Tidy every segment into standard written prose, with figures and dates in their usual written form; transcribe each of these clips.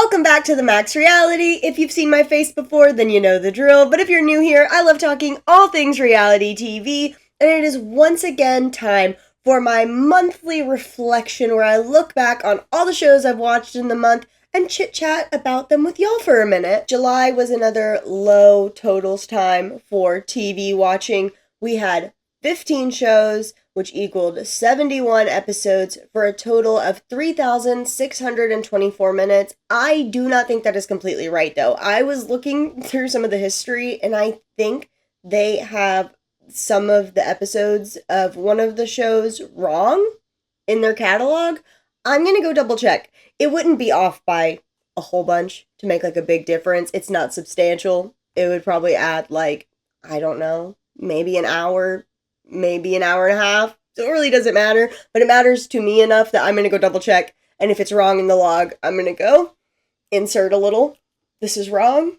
Welcome back to the Max Reality. If you've seen my face before, then you know the drill. But if you're new here, I love talking all things reality TV. And it is once again time for my monthly reflection where I look back on all the shows I've watched in the month and chit-chat about them with y'all for a minute. July was another low totals time for TV watching. We had 15 shows, which equaled 71 episodes for a total of 3,624 minutes. I do not think that is completely right, though. I was looking through some of the history, and I think they have some of the episodes of one of the shows wrong in their catalog. I'm gonna go double check. It wouldn't be off by a whole bunch to make like a big difference. It's not substantial. It would probably add like, I don't know, maybe an hour, maybe an hour and a half. So it really doesn't matter, but it matters to me enough that I'm going to go double check. And if it's wrong in the log, I'm going to go insert a little "this is wrong"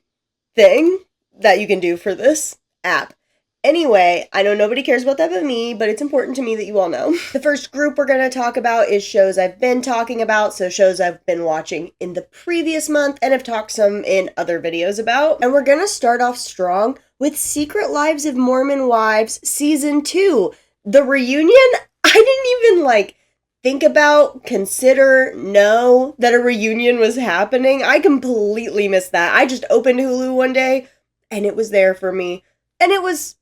thing that you can do for this app. Anyway, I know nobody cares about that but me, but it's important to me that you all know. The first group we're going to talk about is shows I've been talking about, so shows I've been watching in the previous month and have talked some in other videos about. And we're going to start off strong with Secret Lives of Mormon Wives Season 2. The reunion, I didn't even think about, consider, know that a reunion was happening. I completely missed that. I just opened Hulu one day and it was there for me. And it was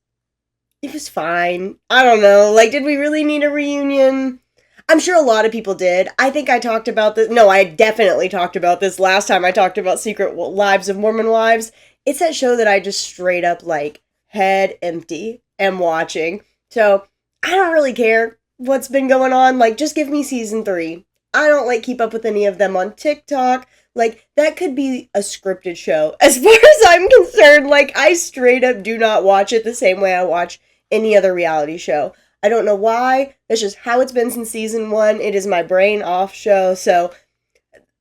fine. I don't know. Did we really need a reunion? I'm sure a lot of people did. I think I talked about this. No, I definitely talked about this last time I talked about Secret Lives of Mormon Wives. It's that show that I just straight up head empty am watching. So I don't really care what's been going on. Just give me season 3. I don't keep up with any of them on TikTok. That could be a scripted show. As far as I'm concerned, I straight up do not watch it the same way I watch any other reality show. I don't know why. That's just how it's been since season 1. It is my brain off show. So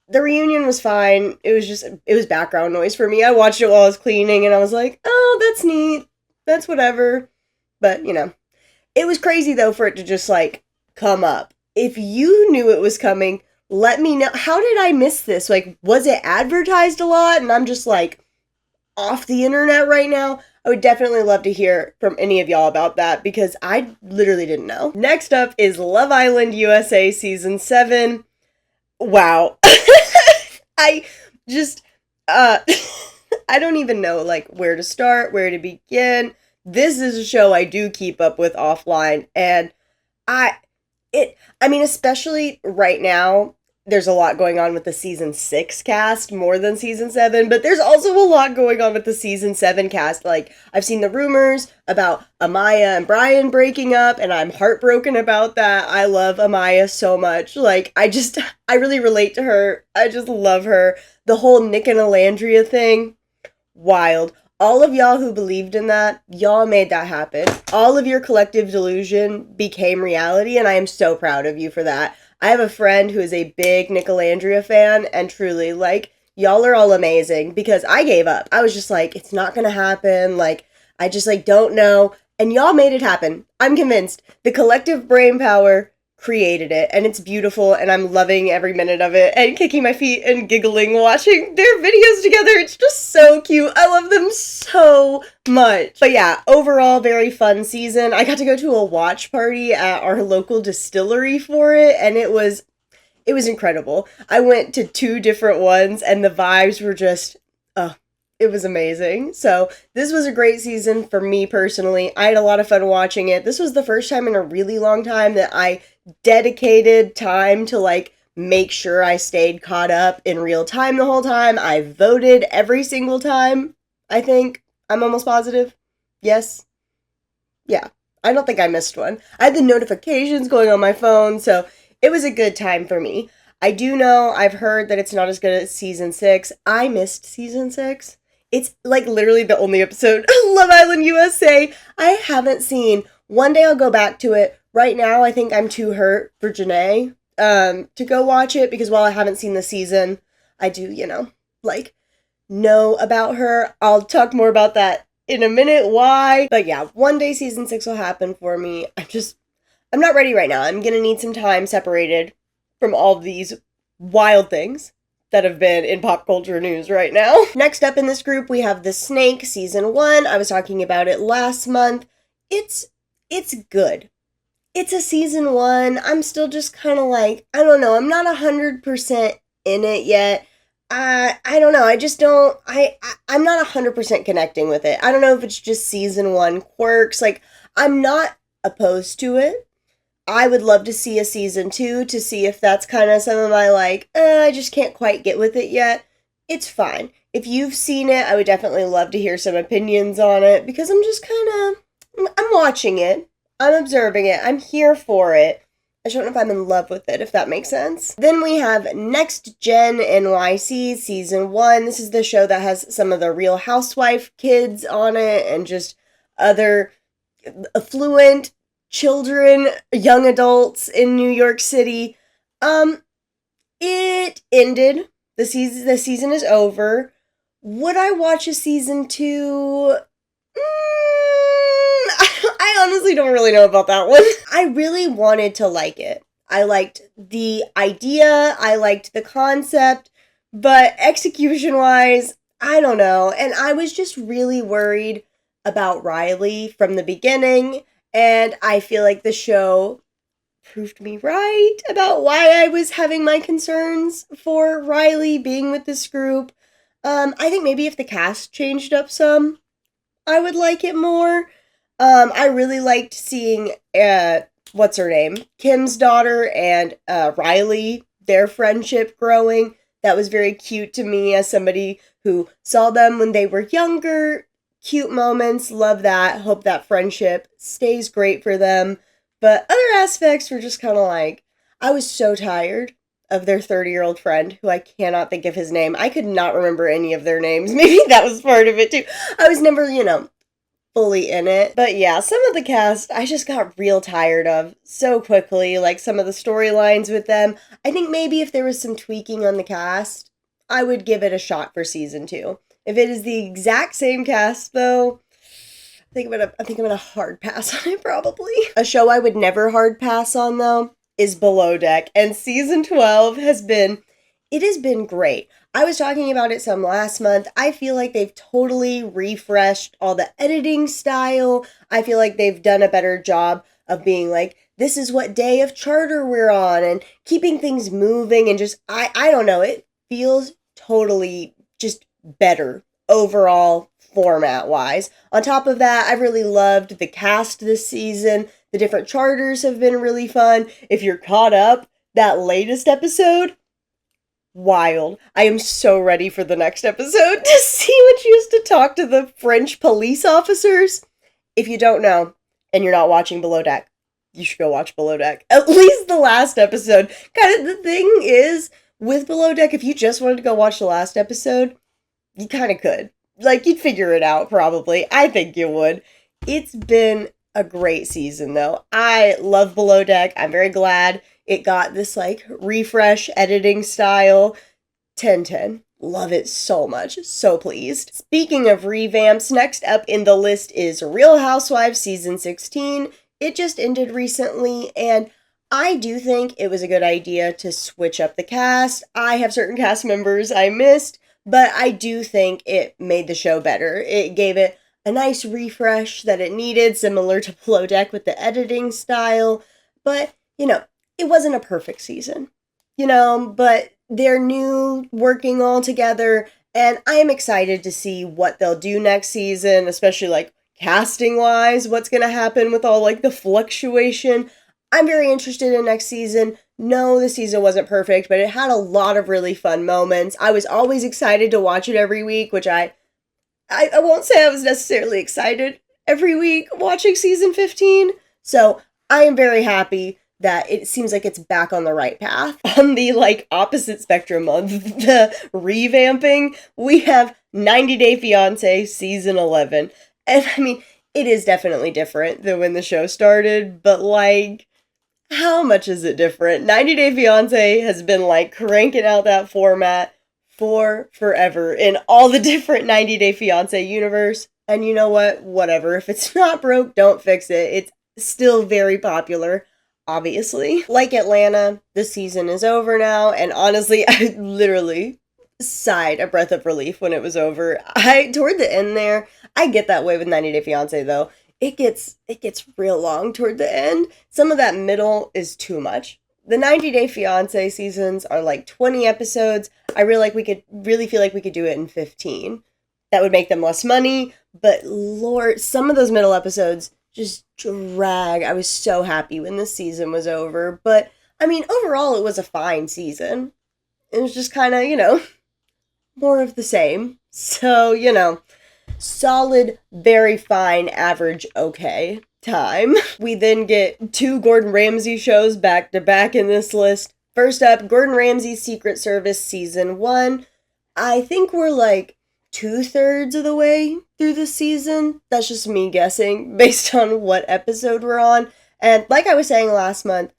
the reunion was fine. It was background noise for me. I watched it while I was cleaning and I was like, oh, that's neat. That's whatever. But, it was crazy, though, for it to just, come up. If you knew it was coming, let me know. How did I miss this? Was it advertised a lot? And I'm just, off the internet right now? I would definitely love to hear from any of y'all about that, because I literally didn't know. Next up is Love Island USA Season 7. Wow. I just, I don't even know, where to start, where to begin. This is a show I do keep up with offline, and especially right now, there's a lot going on with the season 6 cast, more than season 7, but there's also a lot going on with the season 7 cast. I've seen the rumors about Amaya and Brian breaking up, and I'm heartbroken about that. I love Amaya so much. I really relate to her. I just love her. The whole Nick and Alandria thing, wild. All of y'all who believed in that, y'all made that happen. All of your collective delusion became reality, and I am so proud of you for that. I have a friend who is a big Nicolandria fan, and truly, y'all are all amazing, because I gave up. I was just it's not gonna happen, I just, don't know, and y'all made it happen. I'm convinced. The collective brain power created it, and it's beautiful, and I'm loving every minute of it, and kicking my feet and giggling watching their videos together. It's just so cute. I love them so much. But yeah, overall, very fun season. I got to go to a watch party at our local distillery for it, and it was incredible. I went to 2 different ones, and the vibes were just, it was amazing. So this was a great season for me personally. I had a lot of fun watching it. This was the first time in a really long time that I dedicated time to make sure I stayed caught up in real time the whole time. I voted every single time, I think. I'm almost positive. Yes. Yeah. I don't think I missed one. I had the notifications going on my phone, so it was a good time for me. I do know, I've heard that it's not as good as season 6. I missed season 6. It's literally the only episode of Love Island USA I haven't seen. One day I'll go back to it. Right now, I think I'm too hurt for Janae to go watch it, because while I haven't seen the season, I do, know about her. I'll talk more about that in a minute, why. But yeah, one day season 6 will happen for me. I'm not ready right now. I'm gonna need some time separated from all of these wild things that have been in pop culture news right now. Next up in this group, we have The Snake, season 1. I was talking about it last month. It's good. It's a season 1. I'm still just kind of like, I don't know, I'm not 100% in it yet. I don't know, I just don't, I'm not 100% connecting with it. I don't know if it's just season 1 quirks. Like, I'm not opposed to it. I would love to see a season 2 to see if that's kind of some of my like, I just can't quite get with it yet. It's fine. If you've seen it, I would definitely love to hear some opinions on it because I'm just I'm watching it. I'm observing it. I'm here for it. I just don't know if I'm in love with it, if that makes sense. Then we have Next Gen NYC season 1. This is the show that has some of the Real Housewife kids on it and just other affluent children, young adults in New York City. It ended. The season is over. Would I watch a season 2? I honestly don't really know about that one. I really wanted to like it. I liked the idea, I liked the concept, but execution-wise, I don't know. And I was just really worried about Riley from the beginning. And I feel like the show proved me right about why I was having my concerns for Riley being with this group. I think maybe if the cast changed up some, I would like it more. I really liked seeing, what's her name? Kim's daughter and Riley, their friendship growing. That was very cute to me as somebody who saw them when they were younger. Cute moments, love that. Hope that friendship stays great for them. But other aspects were just kind of like, I was so tired of their 30-year-old friend, who I cannot think of his name. I could not remember any of their names. Maybe that was part of it too. I was never, fully in it. But yeah, some of the cast I just got real tired of so quickly. Like some of the storylines with them. I think maybe if there was some tweaking on the cast, I would give it a shot for season 2. If it is the exact same cast, though, I think I'm gonna hard pass on it, probably. A show I would never hard pass on, though, is Below Deck. And season 12 has been great. I was talking about it some last month. I feel like they've totally refreshed all the editing style. I feel like they've done a better job of being like, this is what day of charter we're on, and keeping things moving, and just, I don't know, it feels totally just better overall format-wise. On top of that, I've really loved the cast this season. The different charters have been really fun. If you're caught up, that latest episode, wild. I am so ready for the next episode to see what she used to talk to the French police officers. If you don't know, and you're not watching Below Deck, you should go watch Below Deck. At least the last episode. Kind of the thing is, with Below Deck, if you just wanted to go watch the last episode, you kind of could. Like, you'd figure it out, probably. I think you would. It's been a great season, though. I love Below Deck. I'm very glad it got this, like, refresh editing style. 10/10. Love it so much. So pleased. Speaking of revamps, next up in the list is Real Housewives Season 16. It just ended recently, and I do think it was a good idea to switch up the cast. I have certain cast members I missed, but I do think it made the show better. It gave it a nice refresh that it needed, similar to Below Deck with the editing style. But, it wasn't a perfect season. But they're new, working all together, and I am excited to see what they'll do next season, especially, like, casting-wise, what's gonna happen with all, like, the fluctuation. I'm very interested in next season. No, the season wasn't perfect, but it had a lot of really fun moments. I was always excited to watch it every week, which I won't say I was necessarily excited every week watching season 15. So I am very happy that it seems like it's back on the right path. On the, like, opposite spectrum of the revamping, we have 90 Day Fiance season 11. And I mean, it is definitely different than when the show started, but, like, how much is it different? 90 Day Fiance has been, like, cranking out that format for forever in all the different 90 Day Fiance universe. And you know what? Whatever. If it's not broke, don't fix it. It's still very popular. obviously. Like Atlanta, the season is over now, and honestly, I literally sighed a breath of relief when it was over. Toward the end there, I get that way with 90 Day Fiance though. It gets real long toward the end. Some of that middle is too much. The 90 Day Fiance seasons are like 20 episodes. I really feel like we could do it in 15. That would make them less money, but Lord, some of those middle episodes just drag. I was so happy when the season was over, but I mean, overall it was a fine season. It was just kind of, more of the same. So, solid, very fine, average, okay time. We then get 2 Gordon Ramsay shows back to back in this list. First up, Gordon Ramsay's Secret Service Season 1. I think we're like 2/3 of the way through the season. That's just me guessing based on what episode we're on. And like I was saying last month,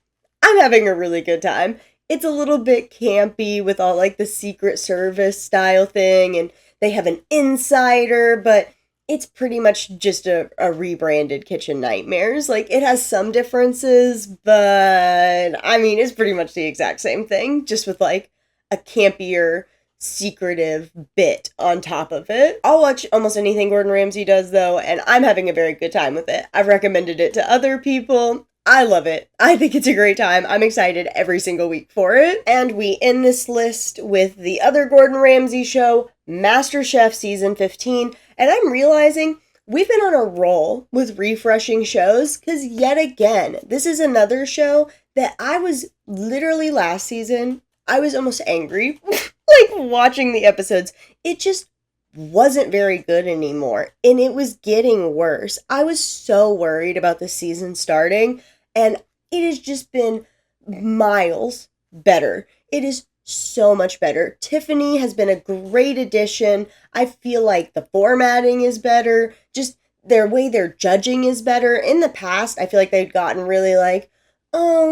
I'm having a really good time. It's a little bit campy with all like the Secret Service style thing, and they have an insider, but it's pretty much just a rebranded Kitchen Nightmares. Like, it has some differences, but I mean, it's pretty much the exact same thing, just with like a campier, secretive bit on top of it. I'll watch almost anything Gordon Ramsay does though, and I'm having a very good time with it. I've recommended it to other people. I love it. I think it's a great time. I'm excited every single week for it. And we end this list with the other Gordon Ramsay show, MasterChef Season 15. And I'm realizing we've been on a roll with refreshing shows because yet again, this is another show that I was literally last season, I was almost angry, like watching the episodes. It just wasn't very good anymore, and it was getting worse. I was so worried about the season starting, and it has just been miles better. It is so much better. Tiffany has been a great addition. I feel like the formatting is better. Just their way they're judging is better. In the past, I feel like they've gotten really like, oh,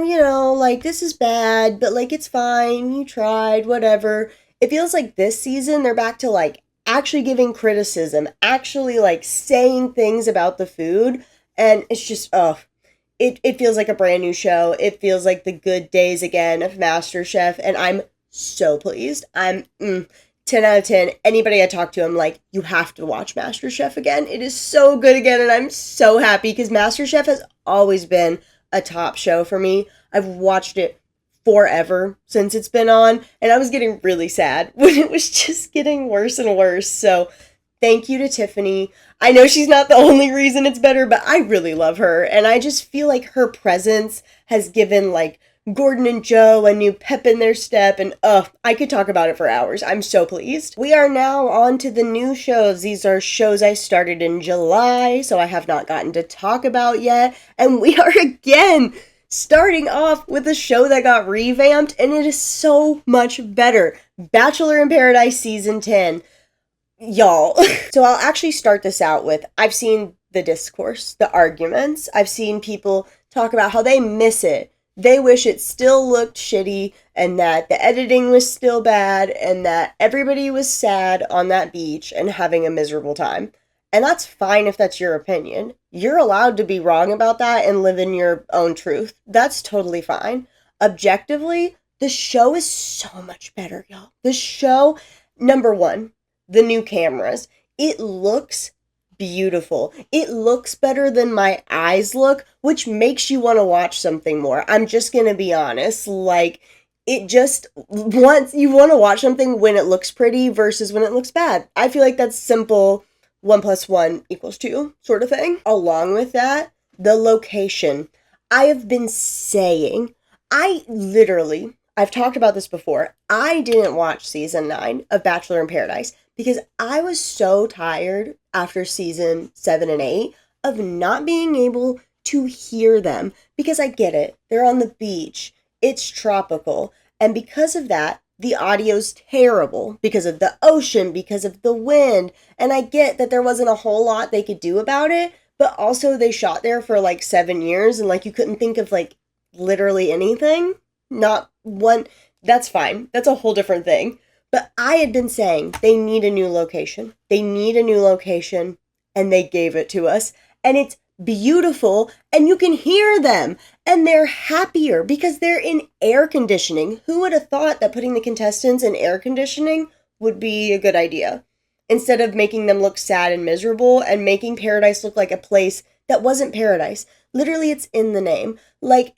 like this is bad, but like it's fine. You tried, whatever. It feels like this season they're back to like actually giving criticism, actually like saying things about the food. And it's just, it feels like a brand new show. It feels like the good days again of MasterChef. And I'm so pleased. I'm 10 out of 10. Anybody I talk to, I'm like, you have to watch MasterChef again. It is so good again. And I'm so happy because MasterChef has always been a top show for me. I've watched it forever since it's been on, and I was getting really sad when it was just getting worse and worse. So thank you to Tiffany. I know she's not the only reason it's better, but I really love her, and I just feel like her presence has given like Gordon and Joe a new pep in their step, and I could talk about it for hours. I'm so pleased. We are now on to the new shows. These are shows I started in July, so I have not gotten to talk about yet, and we are again starting off with a show that got revamped, and it is so much better. Bachelor in Paradise Season 10. Y'all. So I'll actually start this out with, I've seen the discourse, the arguments. I've seen people talk about how they miss it. They wish it still looked shitty, and that the editing was still bad, and that everybody was sad on that beach and having a miserable time. And that's fine if that's your opinion. You're allowed to be wrong about that and live in your own truth. That's totally fine. Objectively, the show is so much better, y'all. The show, number one, the new cameras. It looks beautiful. It looks better than my eyes look, which makes you want to watch something more. I'm just gonna be honest. Like, it just, once you want to watch something when it looks pretty versus when it looks bad. I feel like that's simple. 1 + 1 = 2 sort of thing. Along with that, the location. I have been saying, I've talked about this before. I didn't watch season 9 of Bachelor in Paradise because I was so tired after season 7 and 8 of not being able to hear them, because I get it. They're on the beach. It's tropical. And because of that, the audio's terrible because of the ocean, because of the wind. And I get that there wasn't a whole lot they could do about it, but also they shot there for like 7 years and like you couldn't think of like literally anything. Not one. That's fine. That's a whole different thing. But I had been saying they need a new location. They need a new location, and they gave it to us. And it's beautiful, and you can hear them, and they're happier because they're in air conditioning. Who would have thought that putting the contestants in air conditioning would be a good idea? Instead of making them look sad and miserable and making paradise look like a place that wasn't paradise. Literally, it's in the name. Like,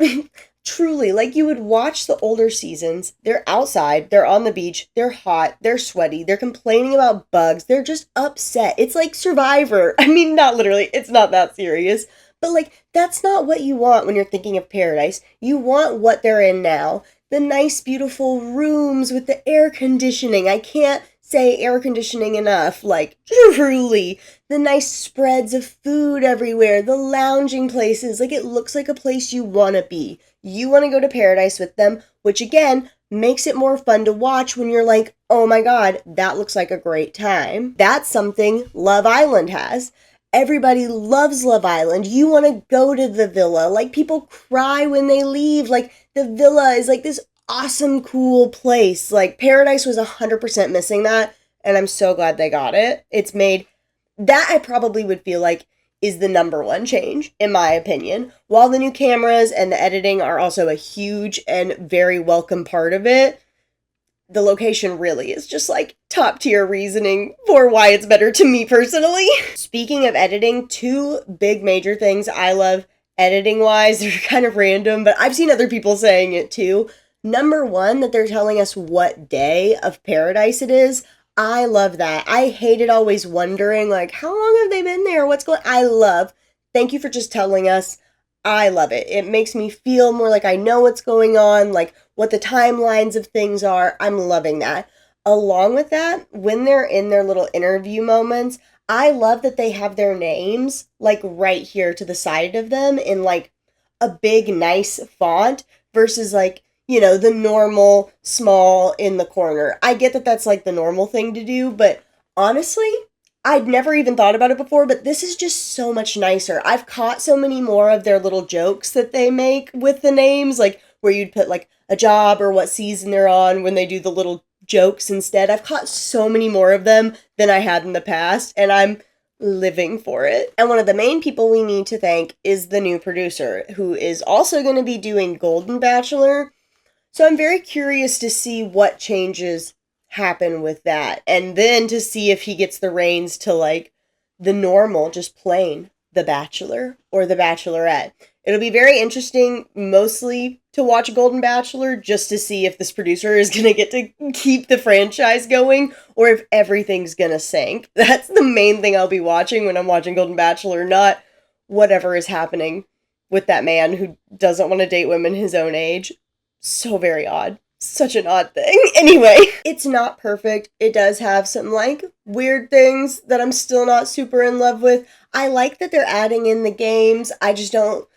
truly, like you would watch the older seasons. They're outside, they're on the beach, they're hot, they're sweaty, they're complaining about bugs, they're just upset. It's like Survivor. I mean, not literally, it's not that serious. But like, that's not what you want when you're thinking of paradise. You want what they're in now. The nice, beautiful rooms with the air conditioning. I can't say air conditioning enough. Like, truly. The nice spreads of food everywhere. The lounging places. Like, it looks like a place you want to be. You want to go to paradise with them, which again, makes it more fun to watch when you're like, oh my god, that looks like a great time. That's something Love Island has. Everybody loves Love Island. You want to go to the villa. Like, people cry when they leave. Like, the villa is like this awesome, cool place. Like, Paradise was 100% missing that, and I'm so glad they got it. It's made that, I probably would feel like, is the number one change, in my opinion. While the new cameras and the editing are also a huge and very welcome part of it, the location really is just like top tier reasoning for why it's better to me personally. Speaking of editing, two big major things I love editing wise, they're kind of random, but I've seen other people saying it too. Number one, that they're telling us what day of paradise it is. I love that. I hated always wondering, like, how long have they been there? What's going on? Thank you for just telling us. I love it. It makes me feel more like I know what's going on, like what the timelines of things are. I'm loving that. Along with that, when they're in their little interview moments, I love that they have their names like right here to the side of them in like a big, nice font versus like, you know, the normal small in the corner. I get that that's like the normal thing to do, but honestly, I'd never even thought about it before, but this is just so much nicer. I've caught so many more of their little jokes that they make with the names, like where you'd put like a job or what season they're on when they do the little jokes instead. I've caught so many more of them than I had in the past, and I'm living for it. And one of the main people we need to thank is the new producer, who is also going to be doing Golden Bachelor. So I'm very curious to see what changes happen with that, and then to see if he gets the reins to like the normal, just plain The Bachelor or The Bachelorette. It'll be very interesting, mostly to watch Golden Bachelor, just to see if this producer is going to get to keep the franchise going or if everything's going to sink. That's the main thing I'll be watching when I'm watching Golden Bachelor, not whatever is happening with that man who doesn't want to date women his own age. So very odd. Such an odd thing. Anyway, it's not perfect. It does have some, like, weird things that I'm still not super in love with. I like that they're adding in the games. I just don't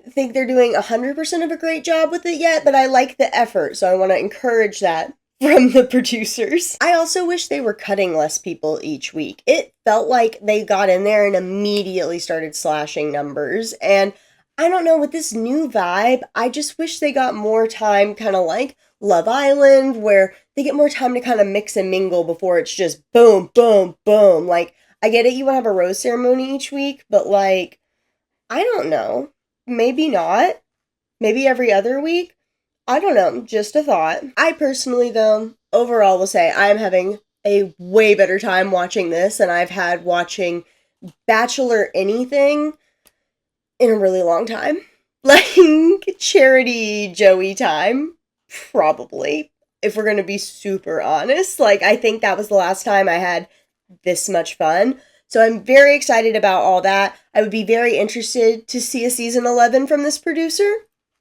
think they're doing 100% of a great job with it yet, but I like the effort, so I want to encourage that from the producers. I also wish they were cutting less people each week. It felt like they got in there and immediately started slashing numbers, and I don't know, with this new vibe, I just wish they got more time, kind of like Love Island, where they get more time to kind of mix and mingle before it's just boom, boom, boom. Like, I get it, you want to have a rose ceremony each week, but like, I don't know. Maybe not. Maybe every other week. I don't know. Just a thought. I personally, though, overall will say I'm having a way better time watching this than I've had watching Bachelor anything in a really long time. Like, Charity Joey time. Probably. If we're going to be super honest. Like, I think that was the last time I had this much fun. So I'm very excited about all that. I would be very interested to see a season 11 from this producer.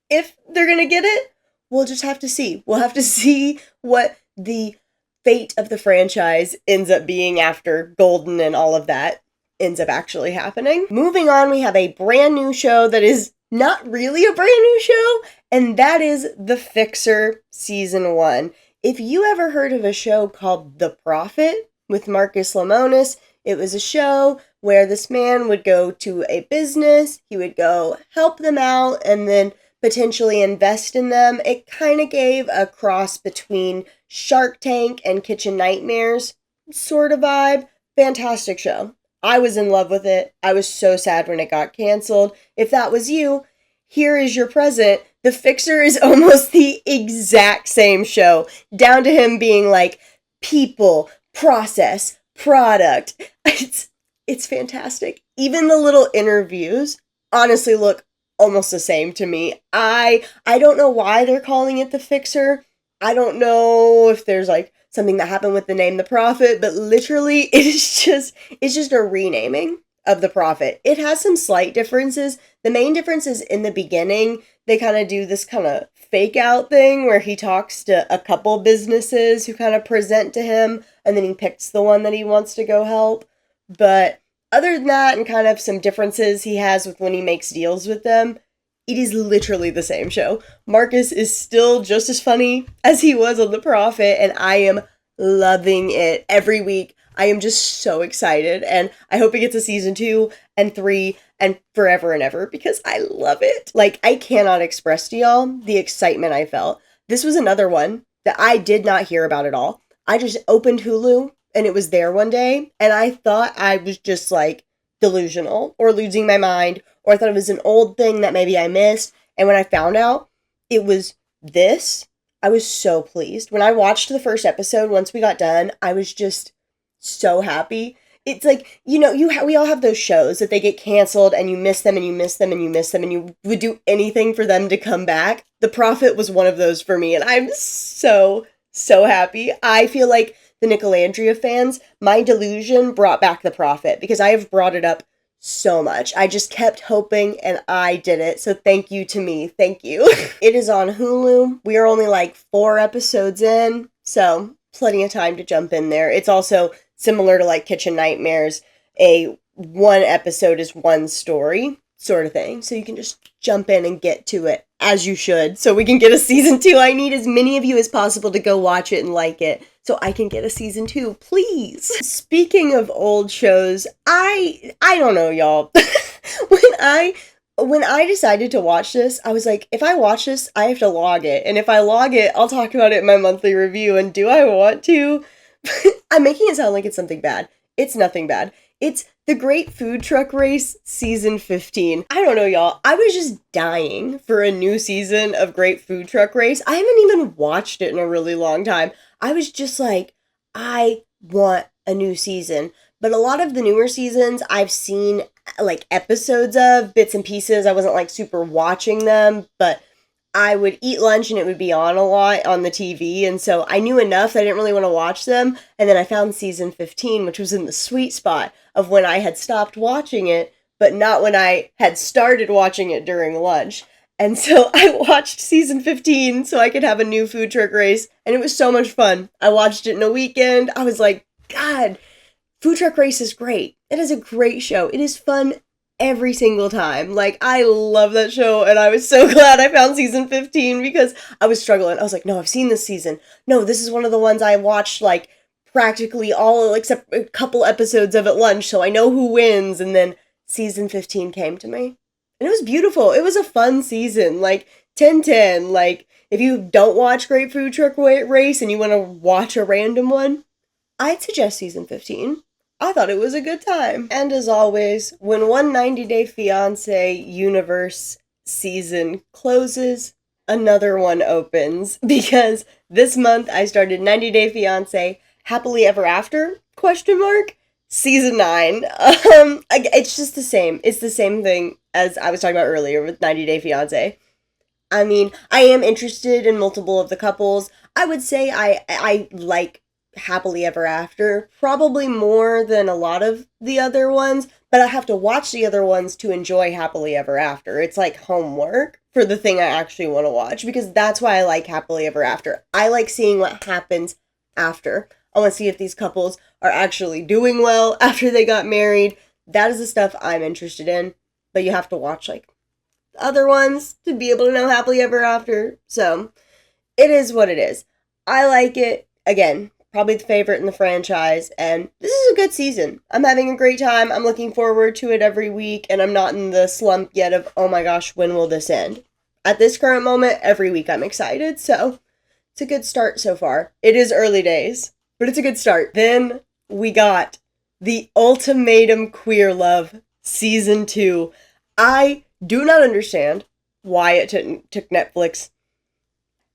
If they're going to get it, we'll just have to see. We'll have to see what the fate of the franchise ends up being after Golden and all of that ends up actually happening. Moving on, we have a brand new show that is not really a brand new show, and that is The Fixer Season 1. If you ever heard of a show called The Prophet with Marcus Lemonis, it was a show where this man would go to a business, he would go help them out, and then potentially invest in them. It kind of gave a cross between Shark Tank and Kitchen Nightmares sort of vibe. Fantastic show. I was in love with it. I was so sad when it got canceled. If that was you, here is your present. The Fixer is almost the exact same show, down to him being like people, process, product. It's fantastic. Even the little interviews honestly look almost the same to me. I don't know why they're calling it The Fixer. I don't know if there's like something that happened with the name The Prophet, but literally it's just a renaming of The Prophet. It has some slight differences. The main difference is in the beginning, they kind of do this kind of fake out thing where he talks to a couple businesses who kind of present to him, and then he picks the one that he wants to go help. But other than that, and kind of some differences he has with when he makes deals with them, it is literally the same show. Marcus is still just as funny as he was on The Prophet, and I am loving it every week. I am just so excited, and I hope it gets a season 2 and 3 and forever and ever, because I love it. Like, I cannot express to y'all the excitement I felt. This was another one that I did not hear about at all. I just opened Hulu, and it was there one day, and I thought I was just, like, delusional, or losing my mind, or I thought it was an old thing that maybe I missed, and when I found out it was this, I was so pleased. When I watched the first episode, once we got done, I was just so happy. It's like, you know, we all have those shows that they get canceled and you miss them and you miss them and you miss them and you would do anything for them to come back. The Prophet was one of those for me, and I'm so happy. I feel like the Nicolandria fans, my delusion brought back The Prophet, because I have brought it up so much. I just kept hoping, and I did it. So thank you to me. Thank you. It is on Hulu. We are only like 4 episodes in, so plenty of time to jump in there. It's also similar to like Kitchen Nightmares, a one episode is one story sort of thing. So you can just jump in and get to it, as you should, so we can get a season 2. I need as many of you as possible to go watch it and like it, so I can get a season 2, please. Speaking of old shows, I don't know, y'all. When I decided to watch this, I was like, if I watch this, I have to log it. And if I log it, I'll talk about it in my monthly review. And do I want to? I'm making it sound like it's something bad. It's nothing bad. It's The Great Food Truck Race Season 15. I don't know, y'all. I was just dying for a new season of Great Food Truck Race. I haven't even watched it in a really long time. I was just like, I want a new season. But a lot of the newer seasons I've seen like episodes of, bits and pieces. I wasn't like super watching them, but I would eat lunch and it would be on a lot on the TV, and so I knew enough that I didn't really want to watch them. And then I found season 15, which was in the sweet spot of when I had stopped watching it, but not when I had started watching it during lunch. And so I watched season 15 so I could have a new food truck race, and it was so much fun. I watched it in a weekend. I was like, God, Food Truck Race is great. It is a great show. It is fun every single time. Like, I love that show, and I was so glad I found season 15 because I was struggling. I was like, no, I've seen this season. No, this is one of the ones I watched, like, practically all except a couple episodes of at lunch, so I know who wins. And then season 15 came to me, and it was beautiful. It was a fun season. Like, 10/10. Like, if you don't watch Great Food Truck Race and you want to watch a random one, I'd suggest season 15. I thought it was a good time. And as always, when one 90 Day Fiance universe season closes, another one opens. Because this month I started 90 Day Fiance Happily Ever After, ? Season 9. It's just the same. It's the same thing as I was talking about earlier with 90 Day Fiance. I mean, I am interested in multiple of the couples. I would say I like Happily Ever After probably more than a lot of the other ones, but I have to watch the other ones to enjoy Happily Ever After. It's like homework for the thing I actually want to watch, because that's why I like Happily Ever After. I like seeing what happens after. I want to see if these couples are actually doing well after they got married. That is the stuff I'm interested in, but you have to watch like the other ones to be able to know Happily Ever After. So it is what it is. I like it. Again, probably the favorite in the franchise, and this is a good season. I'm having a great time. I'm looking forward to it every week, and I'm not in the slump yet of, oh my gosh, when will this end? At this current moment, every week I'm excited, so it's a good start so far. It is early days, but it's a good start. Then we got The Ultimatum Queer Love Season 2. I do not understand why it took Netflix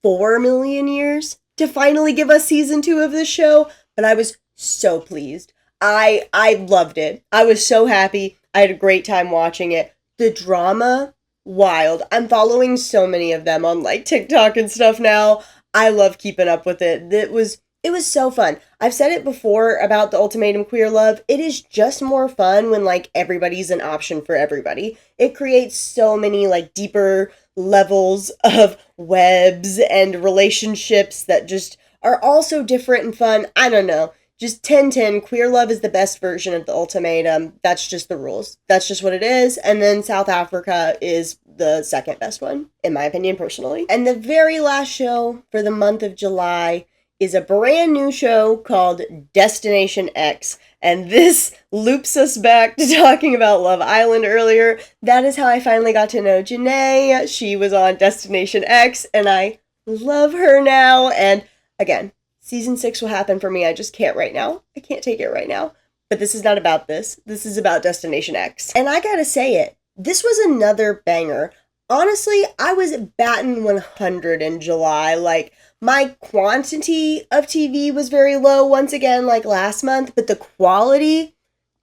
4 million years to finally give us Season 2 of this show, but I was so pleased. I loved it. I was so happy. I had a great time watching it. The drama, wild. I'm following so many of them on like TikTok and stuff now. I love keeping up with it. It was so fun. I've said it before about the Ultimatum Queer Love. It is just more fun when like everybody's an option for everybody. It creates so many like deeper levels of webs and relationships that just are all so different and fun. I don't know. Just 10-10, Queer Love is the best version of the Ultimatum. That's just the rules. That's just what it is. And then South Africa is the second best one, in my opinion, personally. And the very last show for the month of July is a brand new show called Destination X. And this loops us back to talking about Love Island earlier. That is how I finally got to know Janae. She was on Destination X, and I love her now. And again, Season 6 will happen for me. I just can't right now. I can't take it right now. But this is not about this. This is about Destination X. And I gotta say it, this was another banger. Honestly, I was batting 100 in July. Like, my quantity of TV was very low once again, like last month, but the quality,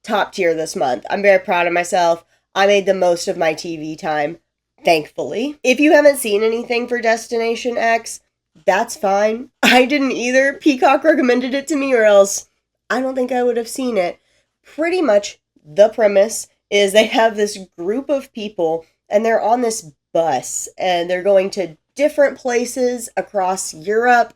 top tier this month. I'm very proud of myself. I made the most of my TV time, thankfully. If you haven't seen anything for Destination X, that's fine. I didn't either. Peacock recommended it to me, or else I don't think I would have seen it. Pretty much the premise is they have this group of people and they're on this bus and they're going to different places across Europe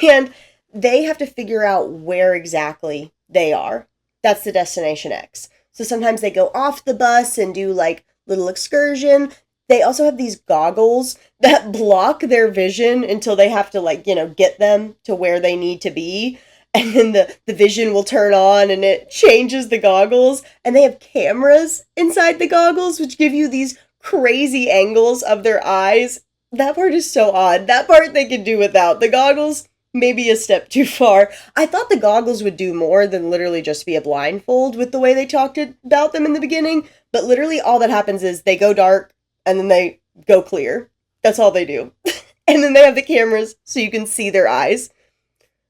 and they have to figure out where exactly they are. That's the Destination X. So sometimes they go off the bus and do like little excursion. They also have these goggles that block their vision until they have to like, get them to where they need to be. And then the vision will turn on and it changes the goggles. And they have cameras inside the goggles, which give you these crazy angles of their eyes. That part is so odd. That part they could do without. The goggles, maybe a step too far. I thought the goggles would do more than literally just be a blindfold with the way they talked about them in the beginning. But literally all that happens is they go dark and then they go clear. That's all they do. And then they have the cameras so you can see their eyes.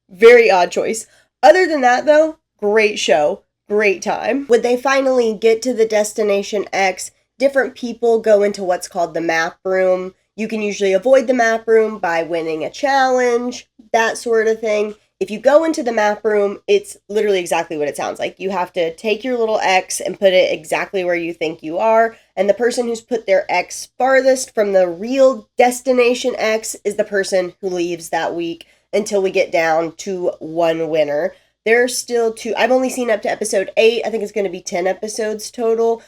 Very odd choice. Other than that, though, great show. Great time. When they finally get to the Destination X, different people go into what's called the map room. You can usually avoid the map room by winning a challenge, that sort of thing. If you go into the map room, it's literally exactly what it sounds like. You have to take your little X and put it exactly where you think you are. And the person who's put their X farthest from the real Destination X is the person who leaves that week until we get down to one winner. There's still two. I've only seen up to episode 8. I think it's going to be 10 episodes total.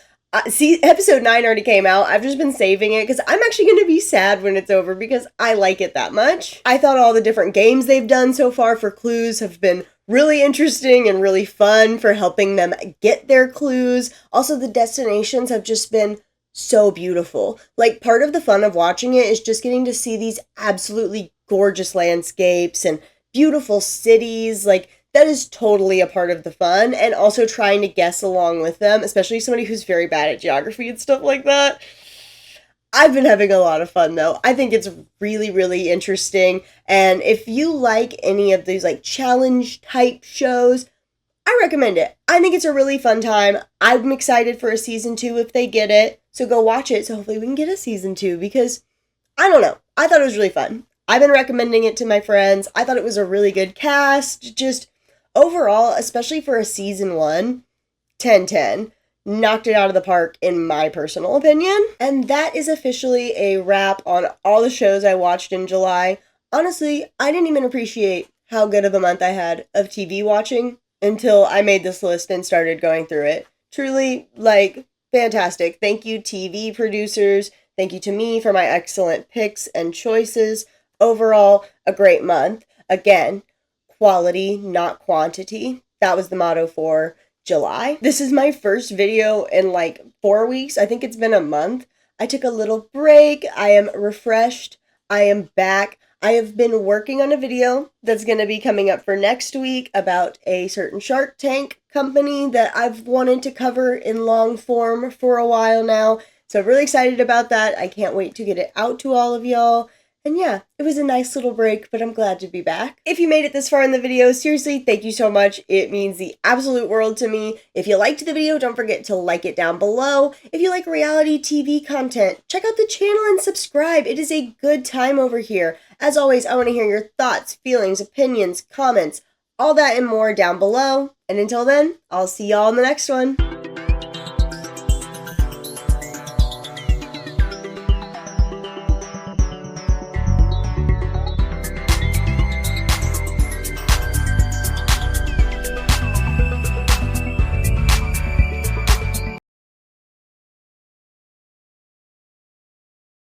See, episode 9 already came out. I've just been saving it because I'm actually going to be sad when it's over because I like it that much. I thought all the different games they've done so far for clues have been really interesting and really fun for helping them get their clues. Also, the destinations have just been so beautiful. Like, part of the fun of watching it is just getting to see these absolutely gorgeous landscapes and beautiful cities. Like, that is totally a part of the fun, and also trying to guess along with them, especially somebody who's very bad at geography and stuff like that. I've been having a lot of fun, though. I think it's really, really interesting, and if you like any of these, like, challenge-type shows, I recommend it. I think it's a really fun time. I'm excited for a season 2 if they get it, so go watch it, so hopefully we can get a season 2, because, I don't know, I thought it was really fun. I've been recommending it to my friends. I thought it was a really good cast, just overall, especially for a season 1, 10-10, knocked it out of the park in my personal opinion. And that is officially a wrap on all the shows I watched in July. Honestly, I didn't even appreciate how good of a month I had of TV watching until I made this list and started going through it. Truly, like, fantastic. Thank you, TV producers. Thank you to me for my excellent picks and choices. Overall, a great month. Again, quality, not quantity. That was the motto for July. This is my first video in like 4 weeks. I think it's been a month. I took a little break. I am refreshed. I am back. I have been working on a video that's going to be coming up for next week about a certain Shark Tank company that I've wanted to cover in long form for a while now. So I'm really excited about that. I can't wait to get it out to all of y'all. And yeah, it was a nice little break, but I'm glad to be back. If you made it this far in the video, seriously, thank you so much. It means the absolute world to me. If you liked the video, don't forget to like it down below. If you like reality TV content, check out the channel and subscribe. It is a good time over here. As always, I want to hear your thoughts, feelings, opinions, comments, all that and more down below. And until then, I'll see y'all in the next one.